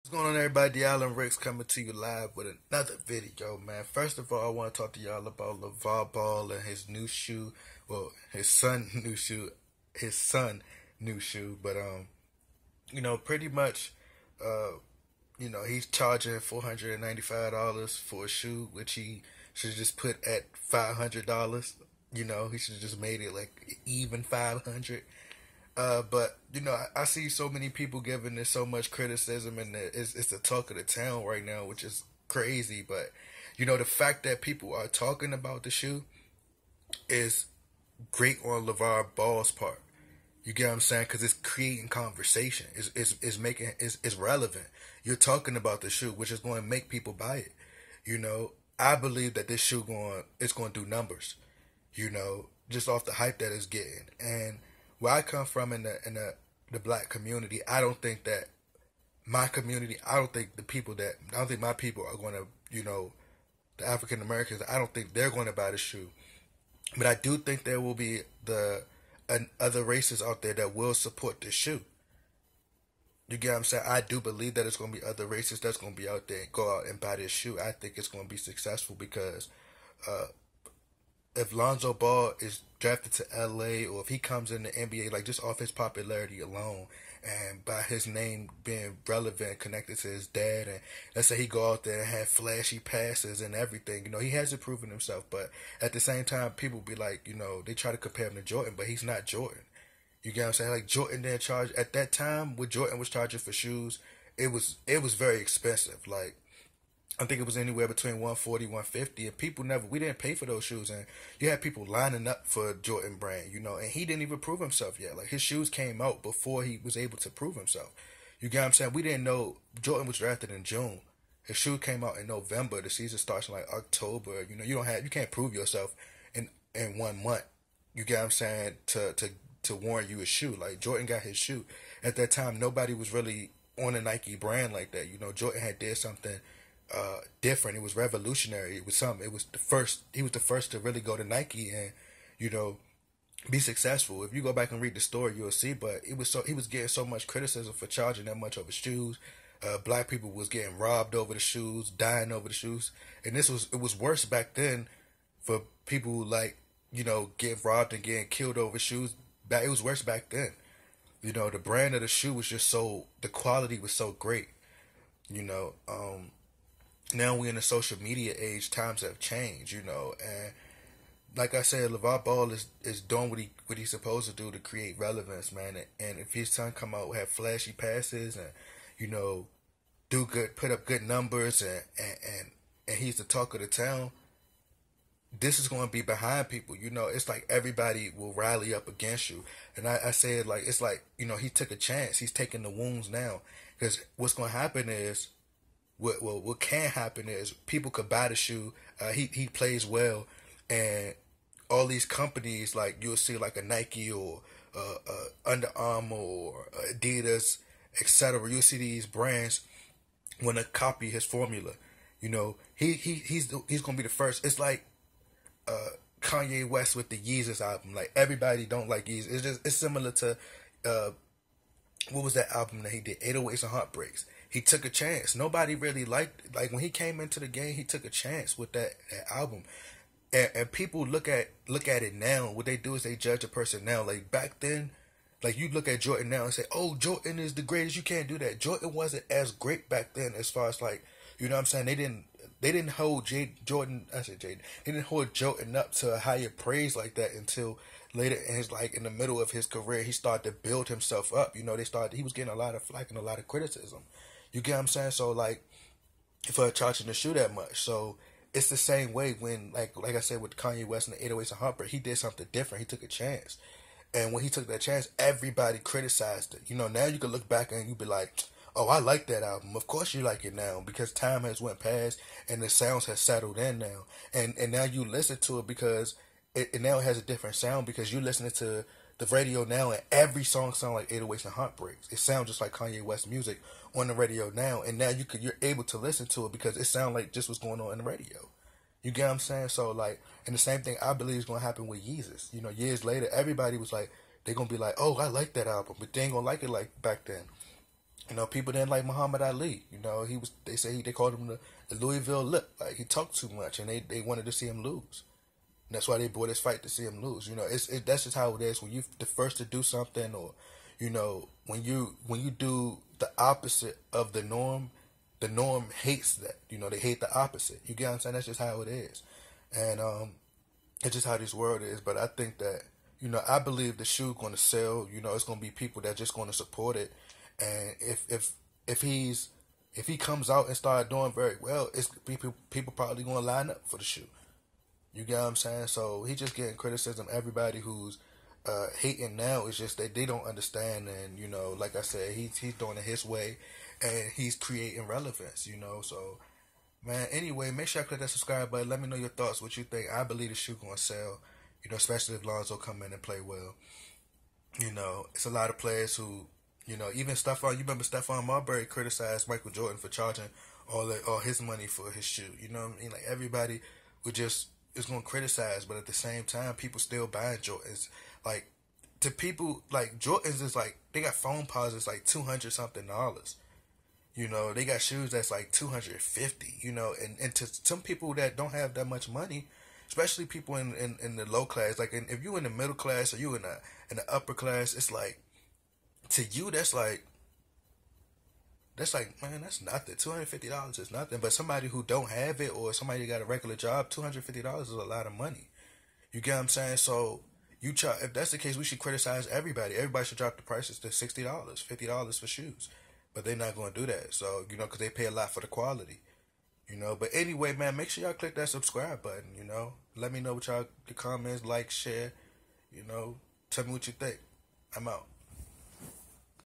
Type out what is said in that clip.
What's going on, everybody? Alan Ricks coming to you live with another video, man. First of all, I want to talk to y'all about LaVar Ball and his new shoe. Well, his son new shoe, his son new shoe. But pretty much, he's charging $495 for a shoe, which he should just put at $500. He should have just made it like even 500. But I see so many people giving this so much criticism, and it's the talk of the town right now, which is crazy. But the fact that people are talking about the shoe is great on LaVar Ball's part. You get what I'm saying? Because it's creating conversation. It's relevant. You're talking about the shoe, which is going to make people buy it. I believe that this shoe it's going to do numbers. Just off the hype that it's getting. And where I come from in the black community, I don't think that my community, I don't think my people are going to, the African Americans, I don't think they're going to buy the shoe. But I do think there will be other races out there that will support the shoe. You get what I'm saying? I do believe that it's going to be other races that's going to be out there and go out and buy this shoe. I think it's going to be successful because if Lonzo Ball is drafted to LA, or if he comes in the NBA, like just off his popularity alone and by his name being relevant, connected to his dad, and let's say he go out there and have flashy passes and everything, he hasn't proven himself. But at the same time, people be like, they try to compare him to Jordan, but he's not Jordan. You get what I'm saying? Like Jordan didn't charge at that time. What Jordan was charging for shoes, it was very expensive. Like I think it was anywhere between 140, 150, and we didn't pay for those shoes, and you had people lining up for Jordan Brand, and he didn't even prove himself yet. Like his shoes came out before he was able to prove himself. You get what I'm saying? We didn't know Jordan was drafted in June. His shoe came out in November. The season starts in like October. You can't prove yourself in 1 month. You get what I'm saying? To warrant you a shoe. Like Jordan got his shoe. At that time, nobody was really on a Nike brand like that. Jordan had did something different. It was revolutionary. It was something. It was the first. He was the first to really go to Nike and be successful. If you go back and read the story, you'll see. But he was getting so much criticism for charging that much over shoes. Black people was getting robbed over the shoes, dying over the shoes, and it was worse back then for people who getting robbed and getting killed over shoes. It was worse back then. The brand of the shoe was just the quality was so great. Now we're in a social media age. Times have changed, and like I said, LaVar Ball is doing what he's supposed to do to create relevance, man. And if his son come out have flashy passes and do good, put up good numbers, and he's the talk of the town, this is going to be behind people. It's like everybody will rally up against you. And I say it like, it's like, he took a chance. He's taking the wounds now. Because what's going to happen is, what can happen is people could buy the shoe. He plays well. And all these companies, like you'll see like a Nike or Under Armour or Adidas, etc. You'll see these brands want to copy his formula. He's going to be the first. It's like Kanye West with the Yeezus album. Like everybody don't like Yeezus. It's similar to what was that album that he did? 808s and Heartbreaks. He took a chance. Nobody really liked, like when he came into the game, he took a chance with that album. And people look at it now. What they do is they judge a person now. Like back then, like you look at Jordan now and say, "Oh, Jordan is the greatest." You can't do that. Jordan wasn't as great back then as far as like, what I'm saying? They didn't hold Jordan. I said Jaden. They didn't hold Jordan up to a higher praise like that until later in the middle of his career, he started to build himself up. He was getting a lot of flack and a lot of criticism. You get what I'm saying? So like, for charging the shoe that much. So it's the same way when like I said with Kanye West and the 808s and Heartbreak, he did something different. He took a chance. And when he took that chance, everybody criticized it. Now you can look back and you be like, "Oh, I like that album." Of course you like it now because time has went past and the sounds has settled in now. And now you listen to it because it now has a different sound because you're listening to the radio now and every song sounds like 808s and Heartbreaks. It sounds just like Kanye West music on the radio now. And now you're able to listen to it because it sounds like just what's going on in the radio. You get what I'm saying? So like, and the same thing I believe is going to happen with Yeezus. Years later, everybody was like, they're going to be like, "Oh, I like that album," but they ain't going to like it like back then. You know, people didn't like Muhammad Ali. You know, they called him the Louisville Lip. Like, he talked too much, and they wanted to see him lose. And that's why they bought this fight, to see him lose. You know, that's just how it is when you the first to do something, or you know, when you do the opposite of the norm hates that. You know, they hate the opposite. You get what I'm saying? That's just how it is, and it's just how this world is. But I think that, you know, I believe the shoe going to sell. You know, it's going to be people that just going to support it, and if he comes out and start doing very well, it's people probably going to line up for the shoe. You get what I'm saying? So he just getting criticism. Everybody who's hating now is just that they don't understand. And, you know, like I said, he's doing it his way, and he's creating relevance. You know, so man. Anyway, make sure I click that subscribe button. Let me know your thoughts. What you think? I believe the shoe gonna sell. You know, especially if Lonzo come in and play well. You know, it's a lot of players who, you know, even Stephon. You remember Stephon Marbury criticized Michael Jordan for charging all his money for his shoe. You know what I mean? Like, everybody would just is gonna criticize, but at the same time, people still buying Jordans. Like, to people, like, Jordans is like, they got phone pauses like $200 something. You know, they got shoes that's like $250. You know, and to some people that don't have that much money, especially people in the low class, like, if you in the middle class or you in the upper class, it's like, to you that's like, man, that's nothing. $250 is nothing. But somebody who don't have it, or somebody that got a regular job, $250 is a lot of money. You get what I'm saying? So if that's the case, we should criticize everybody. Everybody should drop the prices to $60, $50 for shoes. But they're not going to do that. So, you know, because they pay a lot for the quality. You know, but anyway, man, make sure y'all click that subscribe button. You know, let me know what y'all, the comments, like, share. You know, tell me what you think. I'm out.